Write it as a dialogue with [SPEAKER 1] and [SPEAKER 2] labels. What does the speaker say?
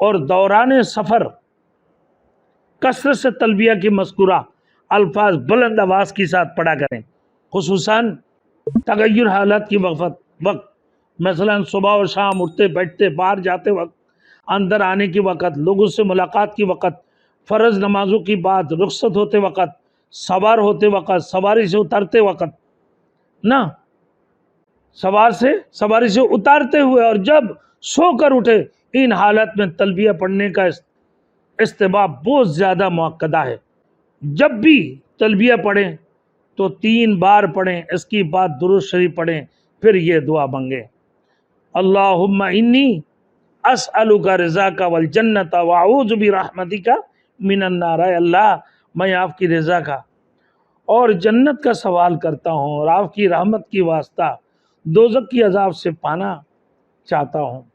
[SPEAKER 1] और दौरान सफ़र कसरत से तलबिया की मस्कुरा अल्फाज बुलंद आवाज़ के साथ पढ़ा करें, खुसूसन तगय्युर हालत की वक्त मसलन सुबह और शाम, उठते बैठते, बाहर जाते वक्त, अंदर आने की वक़्त, लोगों से मुलाकात की वक़्त, फ़र्ज़ नमाजों की बात, रुख्सत होते वक़्त, सवार होते वक़्त, सवारी से उतरते वक़्त ना, सवारी से उतारते हुए और जब सोकर उठे, इन हालत में तलबिया पढ़ने का इस्तेबाब बहुत ज़्यादा मुअक्कदा है। जब भी तलबिया पढ़ें तो 3 बार पढ़ें, इसकी बाद दुरूद शरीफ पढ़ें, फिर ये दुआ मांगे, अल्लाहुम्मा इन्नी अस्अलुका रिज़ाका वल जन्नत व अऊज़ु बिरहमतिका मिनन नार। अल्लाह, मैं आपकी रज़ा का और जन्नत का सवाल करता हूँ और आपकी रहमत की वास्ता दोज़ख की अज़ाब से पाना चाहता हूँ।